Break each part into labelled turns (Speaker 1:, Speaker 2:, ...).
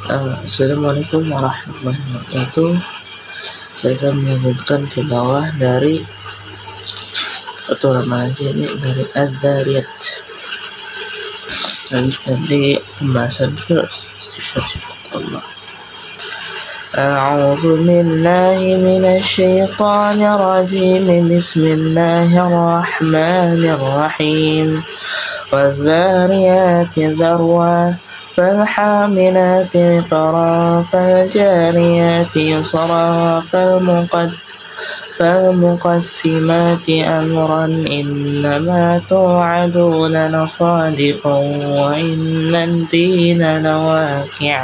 Speaker 1: Assalamualaikum warahmatullahi wabarakatuh. Saya akan melanjutkan tilawah dari atau remaja ini dari Ad-Dariyat. Nanti pembahasan ke sifat-sifat Allah. A'udzu billahi minasy syaithanir rajim. Bismillahirrahmanirrahim. Wadh-dhariyati dharwa فالحاملات وقرا فالجاريات يسرا فالمقسمات أمرا إنما توعدون لصادق وإن الدين لواقع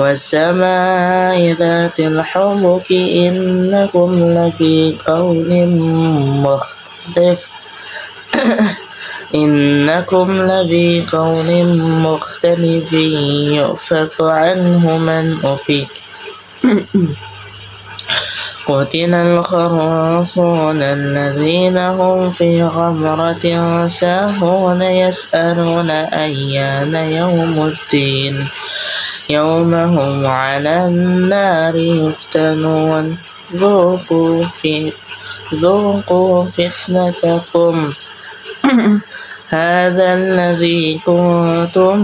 Speaker 1: والسماء ذات الحبك إنكم لفي قول مختلف إنكم لفي قول مختلف يؤفك عنه من أفك قتل الخراصون الذين هم في غمرة ساهون يسألون أيان يوم الدين يوم هم على النار يفتنون ذوقوا فتنتكم هذا الذي كنتم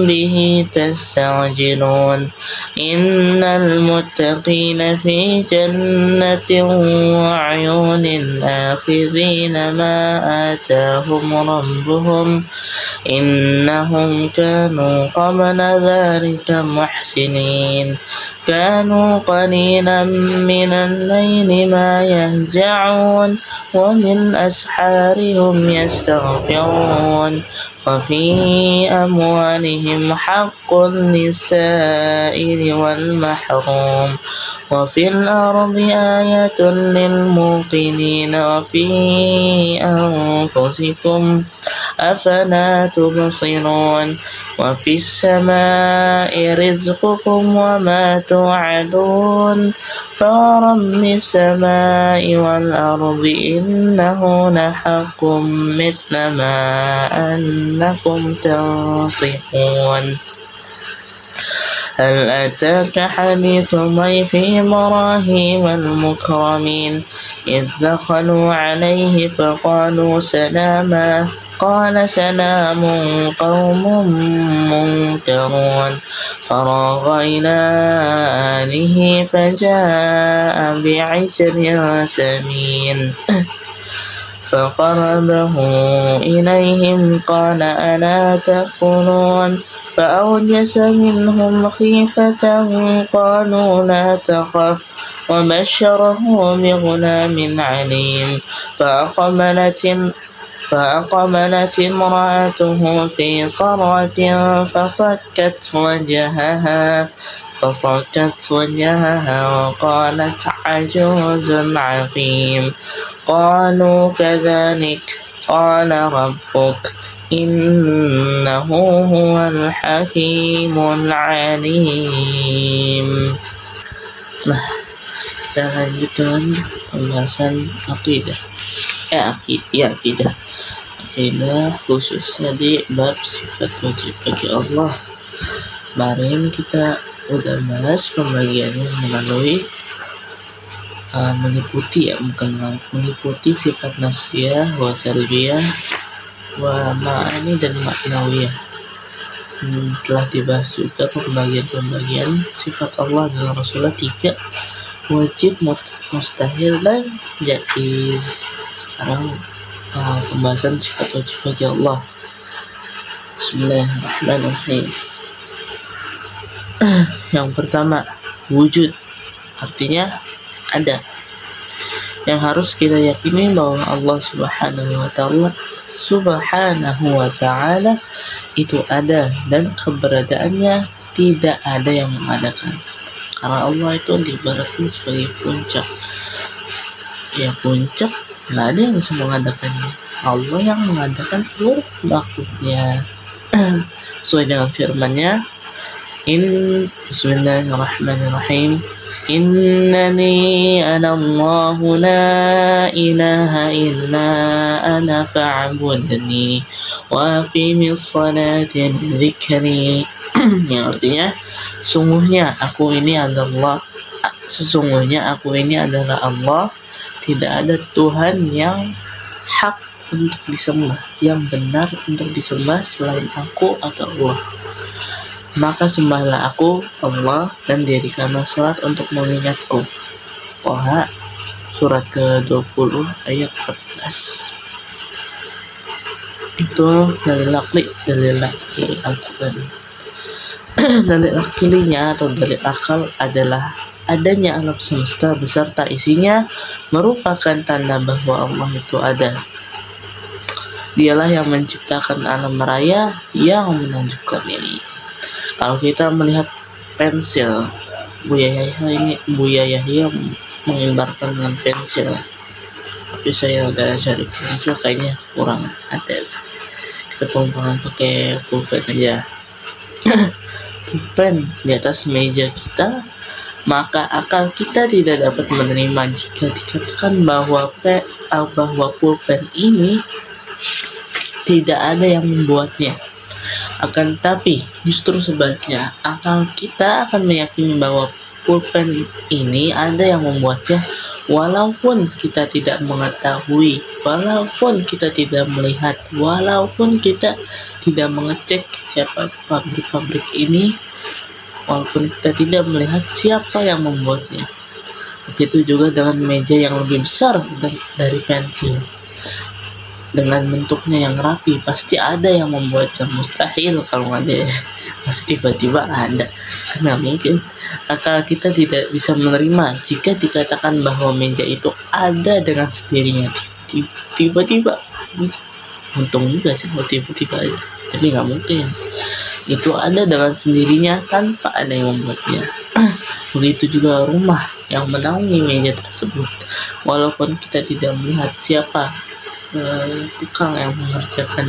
Speaker 1: به تستعجلون إن المتقين في جنة وعيون آخذين ما آتاهم ربهم إنهم كانوا قبل ذلك محسنين كانوا قليلا من الليل ما يهجعون وبالأسحار هم يستغفرون وفي أموالهم حق للسائل والمحروم وفي الأرض آية للموقنين وفي أنفسكم أفلا تبصرون وفي السماء رزقكم وما توعدون فرب السماء والأرض إنه لحق مثل ما أنكم تنطقون هل أتاك حديث ضيف إبراهيم المكرمين إذ دخلوا عليه فقالوا سلاما قال سلام قوم منكرون فراغ إلى آله فجاء بعجل سمين فقربه إليهم قال ألا تأكلون فأوجس منهم خيفة قالوا لا تخف وبشره بغلام عليم فأقبلت امرأته في صرة فصكت وجهها وقالت عجوز عقيم قالوا كذلك قال ربك إنه هو الحكيم العليم. Nah, kita lanjutkan pembahasan akidah. Akidah khususnya di bab sifat wajib bagi Allah. Kemarin kita udah bahas pembagiannya melalui meliputi sifat nafsiyah wa salbiyah wa ma'ani dan maknawiyah. Telah dibahas juga pembagian sifat Allah dan Rasulullah 3, wajib, mustahil dan jaiz. Sekarang pembahasan sifat wajib bagi Allah. Bismillahirrahmanirrahim. Yang pertama, wujud, artinya ada. Yang harus kita yakini bahwa Allah Subhanahu wa ta'ala itu ada dan keberadaannya tidak ada yang mengadakan. Karena Allah itu diibaratkan sebagai puncak. Ya, puncak nggak ada yang bisa mengadakannya. Allah yang mengadakan seluruh makhluknya. Sesuai dengan firman-Nya, Bismillahirrahmanirrahim. Innani ana Allahu la ilaha illa ana fa'budni wa aqimis salati li dzikri. yang artinya sesungguhnya aku ini adalah Allah, tidak ada Tuhan yang hak untuk disembah, yang benar untuk disembah selain aku atau Allah. Maka sembahlah aku, Allah, dan dirikanlah salat untuk mengingatku. Toha surat ke-20 ayat 14. Itu dalil akli Al-Quran. Dalil aklinya atau dalil akal adalah adanya alam semesta beserta isinya merupakan tanda bahwa Allah itu ada. Dialah yang menciptakan alam raya yang menunjukkan ini. Kalau kita melihat pensil, Buya Yahya menggambarkan dengan pensil, tapi saya udah cari pensil kayaknya kurang ada. Kita perumpamaan pakai pulpen aja. Pulpen di atas meja kita, maka akal kita tidak dapat menerima jika dikatakan bahwa pulpen ini tidak ada yang membuatnya. Akan tetapi justru sebaliknya, akal kita akan meyakini bahwa pulpen ini ada yang membuatnya, walaupun kita tidak mengetahui, walaupun kita tidak melihat, walaupun kita tidak mengecek siapa pabrik ini, walaupun kita tidak melihat siapa yang membuatnya. Begitu juga dengan meja yang lebih besar dari pensil. Dengan bentuknya yang rapi, pasti ada yang membuatnya. Mustahil kalau ada, pasti tiba-tiba ada. Karena mungkin akal kita tidak bisa menerima jika dikatakan bahwa meja itu ada dengan sendirinya. Tiba-tiba, untung juga sih kalau tiba-tiba ada, tapi nggak mungkin. Itu ada dengan sendirinya tanpa ada yang membuatnya. Begitu juga rumah yang menaungi meja tersebut, walaupun kita tidak melihat siapa tukang yang mengerjakan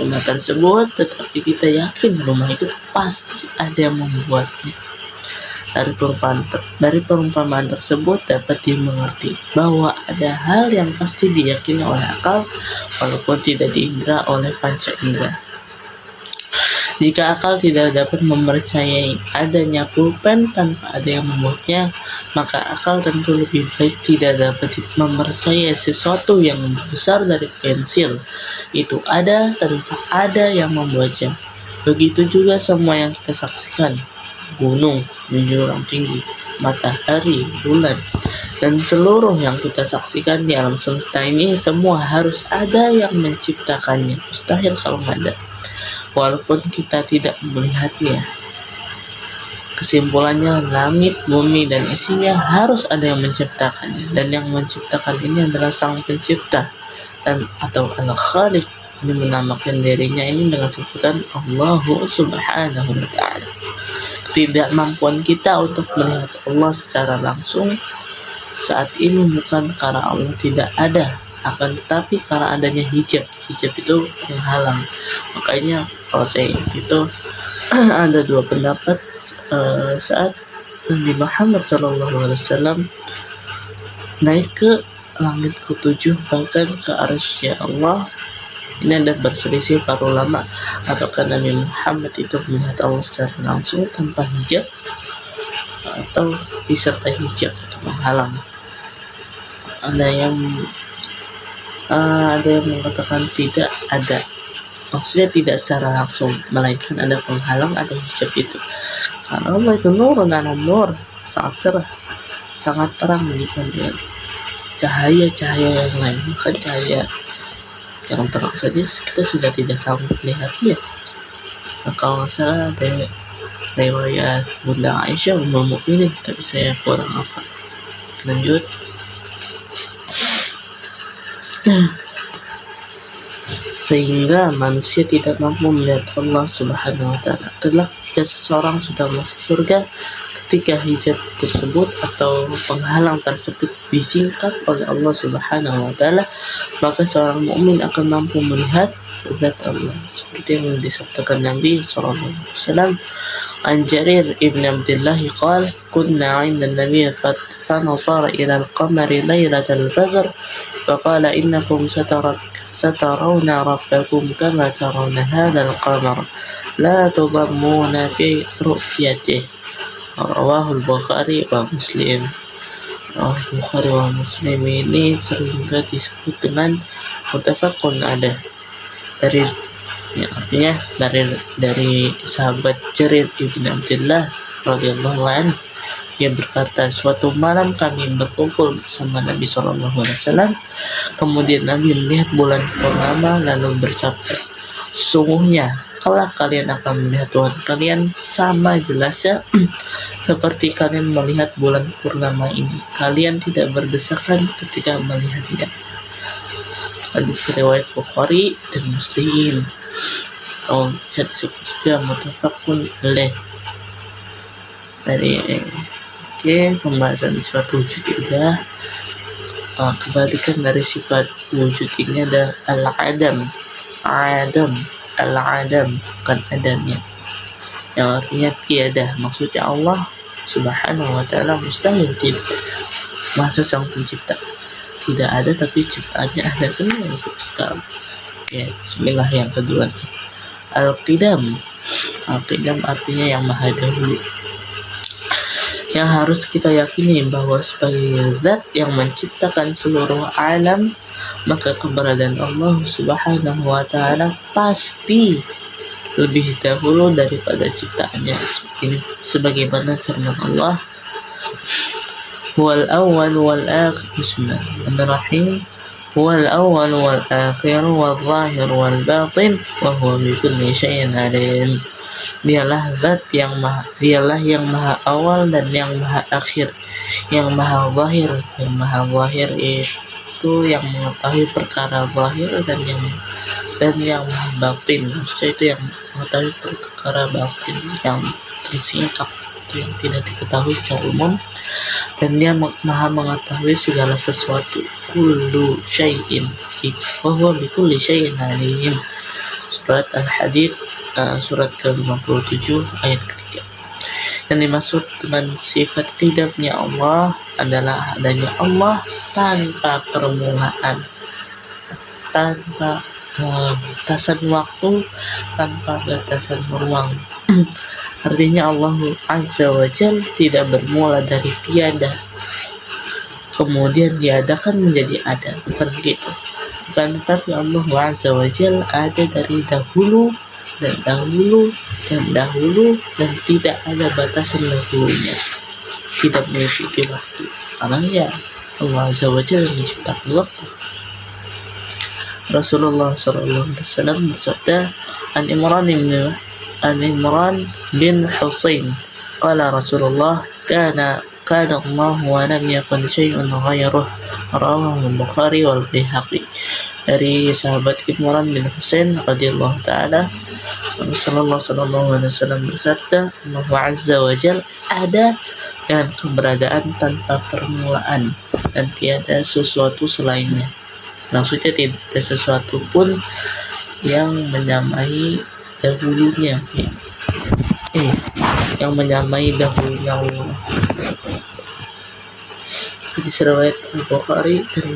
Speaker 1: rumah tersebut, tetapi kita yakin rumah itu pasti ada yang membuatnya. Dari perumpamaan tersebut dapat dimengerti bahwa ada hal yang pasti diyakini oleh akal walaupun tidak diindra oleh panca indera. Jika akal tidak dapat mempercayai adanya pulpen tanpa ada yang membuatnya, maka akal tentu lebih baik tidak dapat mempercayai sesuatu yang besar dari pensil itu ada tanpa ada yang membuatnya. Begitu juga semua yang kita saksikan, gunung, jurang tinggi, matahari, bulan, dan seluruh yang kita saksikan di alam semesta ini, semua harus ada yang menciptakannya. Mustahil kalau nggak ada, walaupun kita tidak melihatnya. Kesimpulannya, langit, bumi, dan isinya harus ada yang menciptakannya, dan yang menciptakan ini adalah Sang Pencipta atau Al-Khaliq. Ini menamakan dirinya ini dengan sebutan Allahu Subhanahu wa Ta'ala. Ketidakmampuan kita untuk melihat Allah secara langsung saat ini bukan karena Allah tidak ada, akan tetapi karena adanya hijab. Hijab itu penghalang. Makanya kalau saya itu ada dua pendapat saat Nabi Muhammad SAW naik ke langit ke-7 bahkan ke arsy Allah. Ini ada berselisih para ulama, apakah Nabi Muhammad itu melihat Allah secara langsung tanpa hijab atau disertai hijab atau menghalang. Ada yang mengatakan tidak ada, maksudnya tidak secara langsung, melainkan ada penghalang, ada hijab itu. Karena Allah itu nurun ala nur, sangat cerah, sangat terang dibandingkan cahaya-cahaya yang lain. Maka cahaya yang terang saja kita sudah tidak sanggup melihatnya. Nah, kalau nggak salah ada riwayat Bunda Aisyah Ummul Mukminin, tapi saya kurang hafal. Lanjut. Sehingga manusia tidak mampu melihat Allah Subhanahu wa Ta'ala. Kelak jika seseorang sudah masuk surga, ketika hijab tersebut atau penghalang tersebut disingkap oleh Allah Subhanahu wa Ta'ala, maka seorang mukmin akan mampu melihat zat Allah seperti yang disabdakan Nabi sallallahu alaihi wasallam. An Jarir ibn Abdullah qala kunna 'inda an-nabiy fa nazara ila al-qamari laylatal badr fa qala innakum satarawna rabbakum kama tarawna hadzal qamar la tudammuna fi ru'yatihi. Rawahul Bukhari wa Muslim. Bukhari wa Muslim ini sering juga disebut dengan muttafaqun ada dari, ya, artinya dari sahabat Jarir ibn Abdullah radhiyallahu anhu, ia berkata, suatu malam kami berkumpul bersama Nabi SAW, kemudian Nabi melihat bulan purnama lalu bersabda, sesungguhnya kalau kalian akan melihat Tuhan kalian sama jelasnya seperti kalian melihat bulan purnama ini. Kalian tidak berdesakan ketika melihatnya. Hadis riwayat Bukhari dan Muslim. Bisa disebut juga muttafaqun alaih. Dari pembahasan sifat wujud udah. Kebalikan dari sifat wujud ini ada al-adam, al-adam bukan adamnya, yang artinya tiada. Maksudnya Allah Subhanahu wa ta'ala mustahil tidak, maksud sang pencipta tidak ada tapi ciptaannya ada, kan maksudnya. Ya, bismillah. Yang kedua, al-qidam artinya yang maha dahulu. Yang harus kita yakini bahwa sebagai zat yang menciptakan seluruh alam, maka keberadaan Allah Subhanahu wa ta'ala pasti lebih dahulu daripada ciptaannya. Ini sebagaimana firman Allah, wal awwal wal akhir, bismillahirrahmanirrahim, wal awwal wal akhir wal zahir wal batin wa huwa bi kulli syai'in alim. Dialah yang maha awal dan yang maha akhir, yang maha zahir. Yang maha zahir itu yang mengetahui perkara zahir, dan yang maha batin, maksudnya itu yang mengetahui perkara batin yang tersingkap, yang tidak diketahui secara umum, dan dia maha mengetahui segala sesuatu. Kullu syai'in wa huwa bi kulli syai'in alim. Surat Al-Hadid surat ke-57 ayat ketiga. Yang dimaksud dengan sifat qidamnya Allah adalah adanya Allah tanpa permulaan, tanpa batasan waktu, tanpa batasan ruang. Artinya Allah Azza wa Jalla tidak bermula dari tiada kemudian diadakan menjadi ada, bukan begitu. Bukan, tetapi Allah Azza wa Jalla ada dari dahulu dan dahulu dan dahulu, dan tidak ada batasan dahulunya, tidak memiliki waktu, karena ya Allah Azza wa Jalla menciptakan waktu. Rasulullah SAW bersabda, An Imran bin Husain qala Rasulullah kana Allah wa lam yakun syai'un ghairuh. Rawahu Bukhari wal Baihaqi. Dari sahabat Imran bin Husain radhiyallahu taala, Rasulullah SAW bersabda, Allah Azza wa Jalla ada dengan keberadaan tanpa permulaan dan tiada sesuatu selainnya. Maksudnya tidak ada sesuatu pun yang menyamai dahulunya, yang menyamai dahulunya Allah. Hadis riwayat Al-Bukhari dan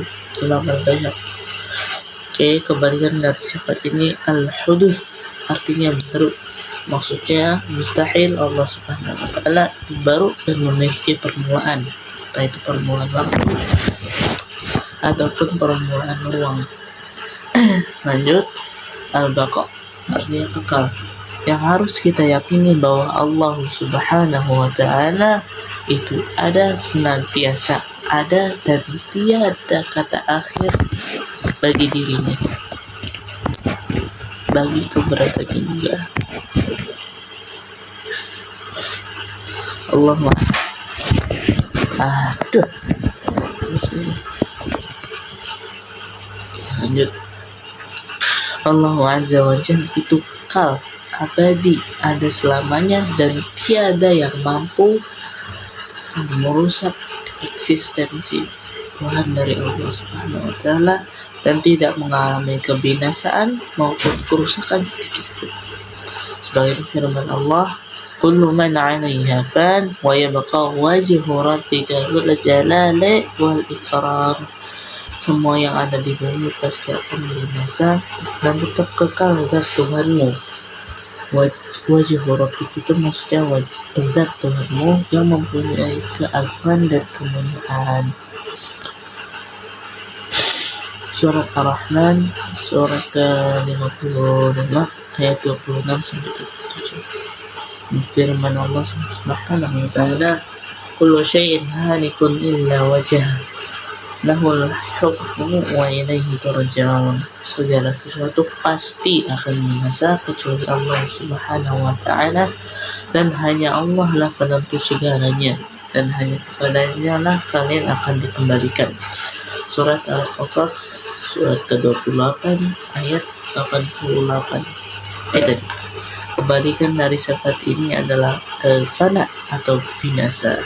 Speaker 1: Imam Al-Baihaqi. Kebalikan dari sifat ini al-huduts, artinya baru. Maksudnya mustahil Allah Subhanahu wa ta'ala baru dan memiliki permulaan, entah itu permulaan waktu ataupun permulaan ruang. Lanjut, al-baqa artinya kekal. Yang harus kita yakini bahwa Allah Subhanahu wa ta'ala itu ada, senantiasa ada, dan tiada kata akhir bagi dirinya, bagi keberadaannya juga. Allah lanjut, Allah Azza wa Jalla itu kekal, abadi, ada selamanya, dan tiada yang mampu merusak eksistensi Tuhan dari Allah Subhanahu wa ta'ala, dan tidak mengalami kebinasaan maupun kerusakan sedikit pun. Sebagai firman Allah, kullu man 'alaiha fan wa yabqa wajhu rabbika dzul jalali wal ikram. semua yang ada di bumi pasti akan binasa dan tetap kekal zat Tuhanmu. Wajah Rabbik itu maksudnya zat Tuhanmu yang mempunyai keagungan dan kemuliaan. Surat Ar-Rahman surat ke-55 ayat 26 sampai 27. Firman Allah Subhanahu wa taala, "Kullu syai'in halikun illa wajhah, lahul hukmu wa ilaihi turja'un." Segala sesuatu pasti akan binasa kecuali Allah Subhanahu wa taala, dan hanya Allah lah penentu segalanya, dan hanya kepadanya lah kalian akan dikembalikan. Surat Al-Qasas surat ke-28 ayat 88. Tadi kebalikan dari sifat ini adalah fana atau binasa.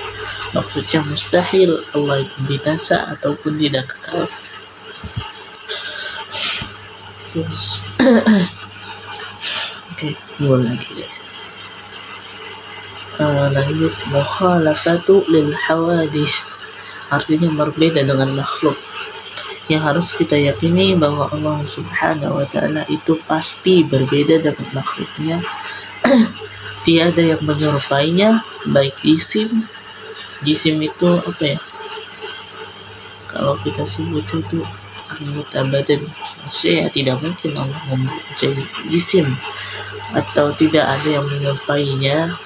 Speaker 1: Maksudnya mustahil Allah itu binasa ataupun tidak kekal. Oke, mulai lagi deh. Lanjut, mukhalafatu lil hawadis, artinya berbeda dengan makhluk. Yang harus kita yakini bahwa Allah Subhanahu wa taala itu pasti berbeda dengan makhluknya. Tiada yang menyerupainya, baik jisim itu apa ya? Kalau kita sebut itu anggota badan, maksudnya tidak mungkin Allah mempunyai jisim, atau tidak ada yang menyerupainya,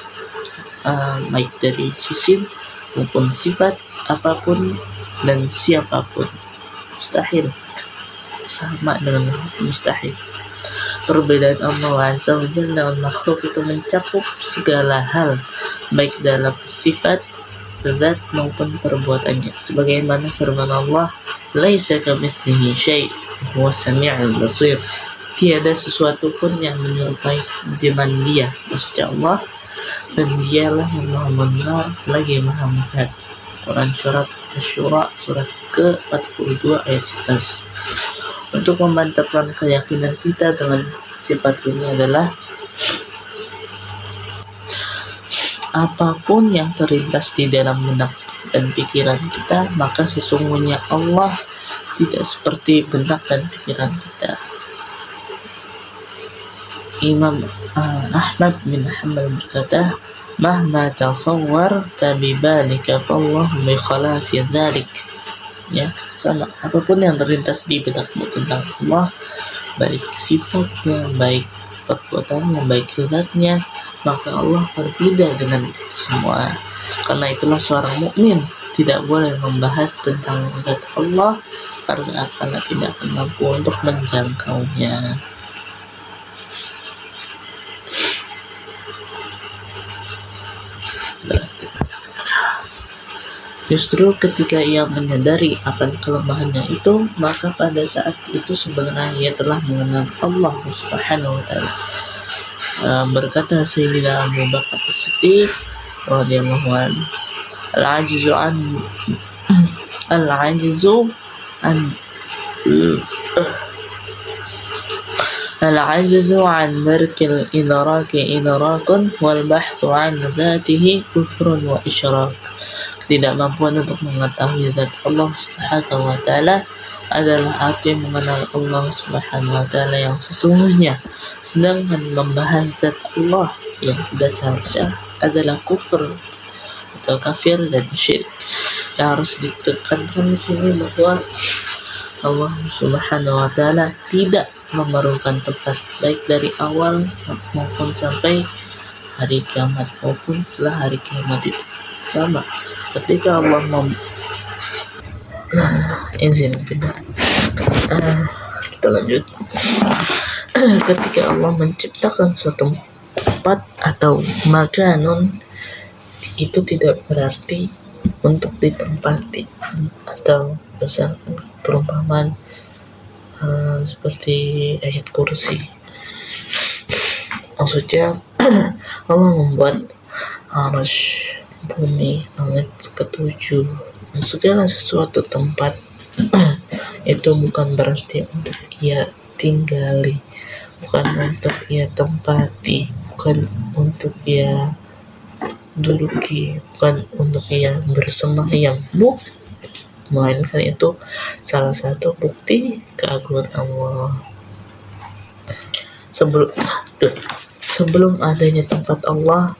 Speaker 1: baik dari jisim maupun sifat apapun dan siapapun. Mustahil, sama dengan mustahil. Perbedaan Allah Azza wa Jalla dengan makhluk itu mencakup segala hal, baik dalam sifat, zat maupun perbuatannya. Sebagaimana firman Allah, "Laisa kamitslihi syai' huwas sami'ul basir." Tiada sesuatu pun yang menyerupai dengan Dia, maksudnya Allah, dan Dialah yang Maha mendengar lagi Maha melihat. Quran surat Asy-Syura surat ke-42 ayat 11. Untuk memantapkan keyakinan kita dengan sifat ini adalah apapun yang terlintas di dalam benak dan pikiran kita, maka sesungguhnya Allah tidak seperti benak dan pikiran kita. Imam Ahmad bin Hanbal berkata, "Mahma tasawwarta bibalika fallahu bi khalafi dzalik." Ya, sama apapun yang terlintas di benakmu tentang Allah, baik sifatnya, baik perbuatannya, baik zatnya, maka Allah berbeda dengan itu semua. Karena itulah seorang mukmin tidak boleh membahas tentang zat Allah karena tidak akan mampu untuk menjangkaunya. Justru ketika ia menyadari akan kelemahannya itu, maka pada saat itu sebenarnya ia telah mengenal Allah Subhanahu wa taala. Berkata Sayyidina Abu Bakar As-Siddiq radhiyallahu anhu, "Al-'ajzu an al-'ajzu an darkil idraki idrakun wal bahthu an dzatihi kufrun wa isyrak." Ketidakmampuan untuk mengetahui zat Allah Subhanahu wa taala adalah arti mengenal Allah Subhanahu wa taala yang sesungguhnya, sedangkan membahas zat Allah yang tidak seharusnya adalah kufur atau kafir dan syirik. Yang harus ditekankan di sini bahwa Allah Subhanahu wa taala tidak memerlukan tempat, baik dari awal maupun sampai hari kiamat maupun setelah hari kiamat itu. Sama ketika Allah kita lanjut. Ketika Allah menciptakan suatu tempat atau makanun, itu tidak berarti untuk ditempati, atau misalkan perumpamaan seperti ayat kursi. Maksudnya Allah membuat arasy, bumi, langit ketujuh, segala sesuatu tempat itu bukan berarti untuk ia tinggali, bukan untuk ia tempati, bukan untuk ia duduki, bukan untuk ia bersemayam, melainkan itu salah satu bukti keagungan Allah. Sebelum sebelum adanya tempat Allah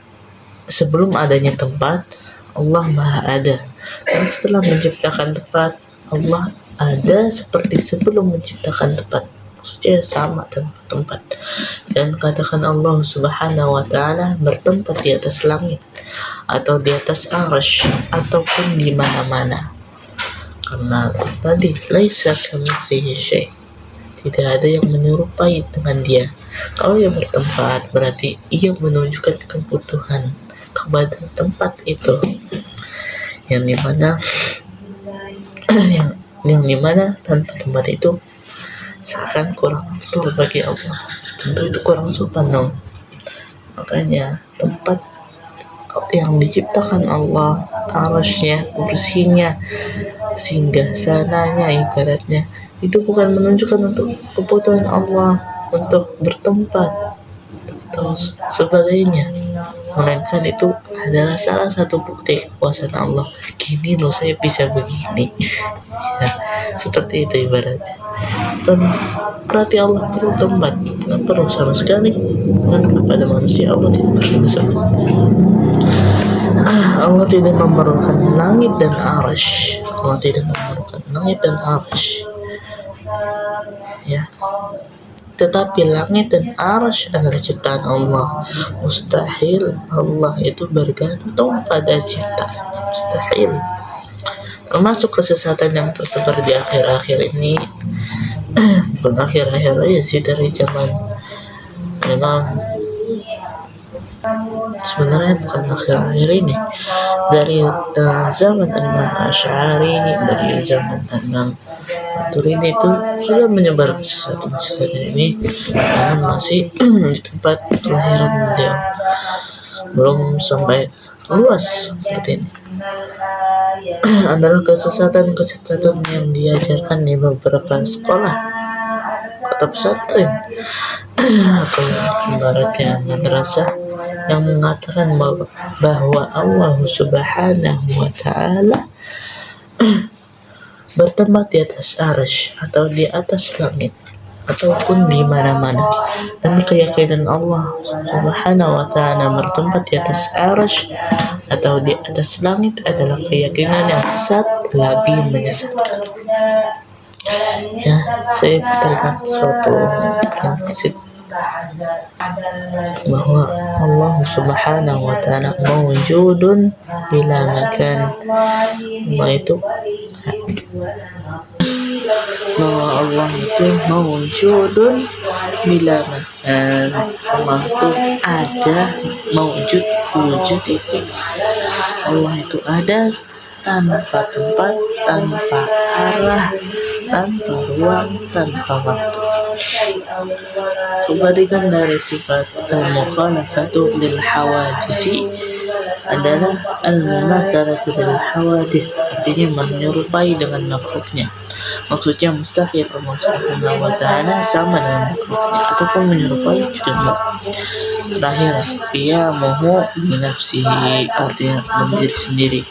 Speaker 1: Maha ada, dan setelah menciptakan tempat, Allah ada seperti sebelum menciptakan tempat. Maksudnya sama tanpa tempat. Dan katakan Allah Subhanahu wa Ta'ala bertempat di atas langit atau di atas arsy ataupun di mana-mana. Karena tadi laisa kamitslihi syai', tidak ada yang menyerupai dengan dia. Kalau ia bertempat, berarti ia menunjukkan kebutuhan kepada tempat itu, yang dimana yang dimana tanpa tempat itu seakan kurang afdal bagi Allah. Tentu itu kurang sopan dong. Makanya tempat yang diciptakan Allah, arasnya, kursinya, singgah sananya ibaratnya, itu bukan menunjukkan untuk kebutuhan Allah untuk bertempat atau sebagainya, melainkan itu adalah salah satu bukti kekuasaan Allah. Gini loh saya bisa begini, ya, seperti itu ibaratnya. Kan berarti Allah perlu tempat? Tidak perlu sama sekali. Dan kepada manusia Allah tidak perlu sama. Allah tidak memerlukan langit dan arsy. Allah tidak memerlukan langit dan arsy, ya. Tetapi langit dan arsy adalah ciptaan Allah. Mustahil Allah itu bergantung pada ciptaan. Mustahil. Termasuk kesesatan yang tersebar di akhir-akhir ini, bukan akhir-akhir aja sih, dari zaman memang sebenarnya bukan akhir-akhir ini, dari zaman Imam Asy'ari, dari zaman Imam Maturidi itu sudah menyebar kesesatan ini, namun masih di tempat kelahiran beliau belum sampai luas seperti ini. Adalah kesesatan yang diajarkan di beberapa sekolah atau pesantren atau ibaratnya madrasah, yang mengatakan bahwa Allah Subhanahu wa Ta'ala bertempat di atas arsy atau di atas langit ataupun di mana-mana. Dan keyakinan Allah Subhanahu wa Ta'ala bertempat di atas arsy atau di atas langit adalah keyakinan yang sesat, lagi menyesatkan. Ya, saya teringat suatu prinsip bahwa Allah Subhanahu wa Ta'ala mawjudun bila makan. Allah itu mawjudun bila makan. Allah itu ada, mawjud, wujud itu Allah itu ada tanpa tempat, tanpa arah, tanpa ruang, tanpa waktu. Kebalikan dari sifat al-mukhalafatu lil hawadisi adalah al-mumathalatu lil hawadis, artinya menyerupai dengan makhluknya. Maksudnya mustahil Allah Subhanahu wa Ta'ala sama dengan makhluknya ataupun menyerupai juga. Terakhir, qiyamuhu binafsihi, artinya berdiri sendiri.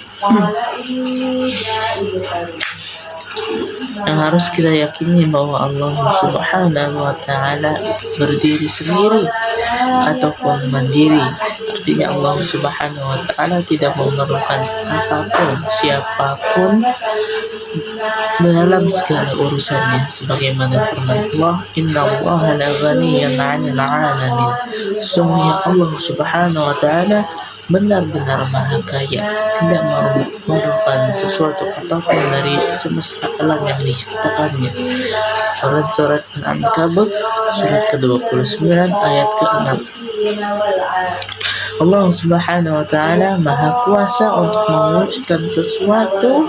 Speaker 1: Yang harus kita yakini bahwa Allah Subhanahu wa Ta'ala berdiri sendiri ataupun mandiri. Artinya Allah Subhanahu wa Ta'ala tidak memerlukan apapun, siapapun dalam segala urusannya, sebagaimana firman Allah, innallaha la ghaniyyun 'anil 'alamin. Sesungguhnya Allah Subhanahu wa Ta'ala benar-benar maha kaya, tidak memerlukan sesuatu apapun dari semesta alam yang diciptakannya. Surat Al-Ankabut surat ke-29 ayat ke-6. Allah Subhanahu wa Ta'ala maha kuasa untuk mewujudkan sesuatu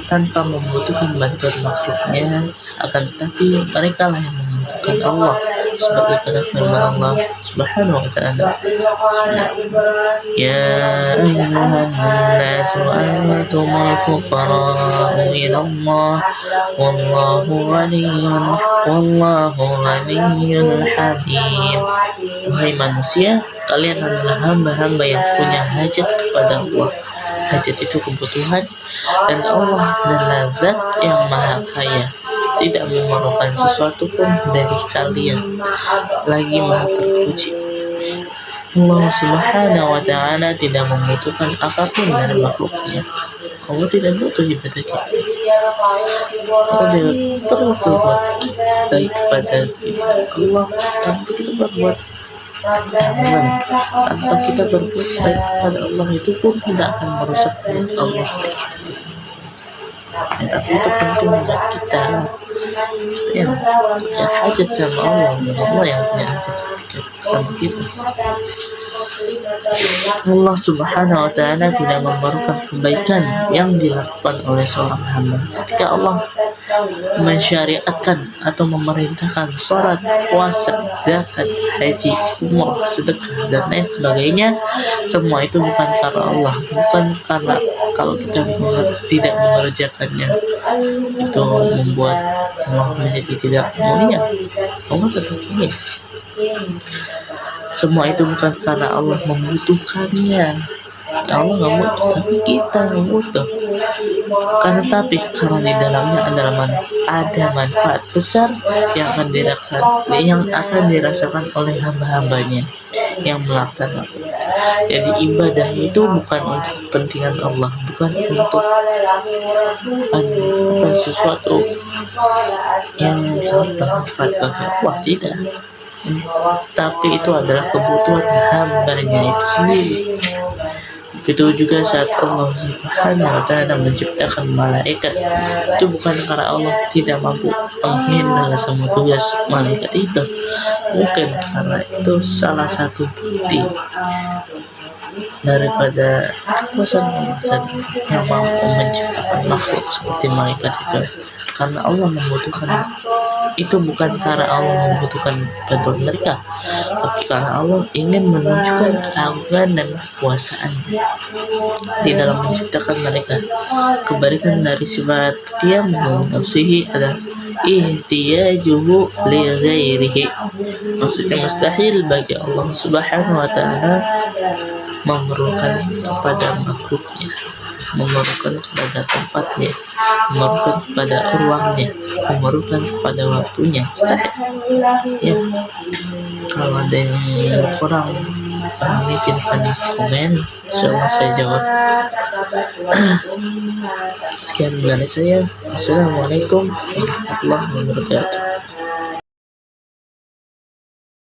Speaker 1: tanpa membutuhkan bantuan makhluknya, akan tetapi mereka lah yang membutuhkan Allah, sebagai pada firman Allah Subhanahu wa Ta'ala, ya ayyuhan nasu antumul fuqara'u ila Allah wallahu ghaniyyun hamid. Wahai manusia, kalian adalah hamba-hamba yang punya hajat kepada Allah, Hajat itu kebutuhan, dan Allah adalah zat yang maha kaya, tidak memerlukan sesuatu pun dari kalian, lagi maha terpuji. Allah Subhanahu wa Ta'ala tidak membutuhkan apapun dari makhluknya. Allah tidak butuh ibadah kita. Allah tidak perlu berbuat baik kepada kita. Allah tanpa kita berbuat tanpa kita berbuat baik kepada Allah itu pun tidak akan merusak niat Allah. Tapi itu penting buat kita yang punya hajat sama Allah, dan Allah yang punya hajat sama kita. Allah Subhanahu wa Ta'ala tidak memerlukan kebaikan yang dilakukan oleh seorang hamba. Ketika Allah mensyariatkan atau memerintahkan sholat, puasa, zakat, haji, umrah, sedekah, dan lain sebagainya, semua itu bukan karena Allah, bukan karena kalau kita tidak mengerjakannya itu membuat Allah menjadi tidak mulia. Allah tetap mulia. Semua itu bukan karena Allah membutuhkannya. Ya Allah nggak butuh, tapi kita yang butuh. Tapi karena di dalamnya ada manfaat besar yang akan dirasakan oleh hamba-hambanya yang melaksanakan. Jadi ibadah itu bukan untuk kepentingan Allah, bukan untuk sesuatu yang sangat bermanfaat bagi Allah, tidak. Tapi itu adalah kebutuhan hambanya itu sendiri. Begitu juga saat Allah Subhanahu wa Ta'ala menciptakan malaikat, itu bukan karena Allah tidak mampu menghandle semua tugas malaikat itu, bukan, karena itu salah satu bukti daripada kekuasaan Allah yang mampu menciptakan makhluk seperti malaikat itu. Karena Allah membutuhkan itu, bukan karena Allah membutuhkan bantuan mereka, tapi karena Allah ingin menunjukkan keagungan dan kekuasaan di dalam menciptakan mereka. Kebalikan dari sifat qiyam nafsihi adalah ihtiyajuhu li ghairihi, maksudnya mustahil bagi Allah Subhanahu wa Ta'ala memerlukan kepada makhluknya, memerlukan kepada tempatnya, memerlukan kepada ruangnya, memerlukan kepada waktunya. Ya, kalau ada yang kurang pahami silahkan komen, insyaallah saya jawab. Sekian dari saya. Assalamualaikum warahmatullahi wabarakatuh.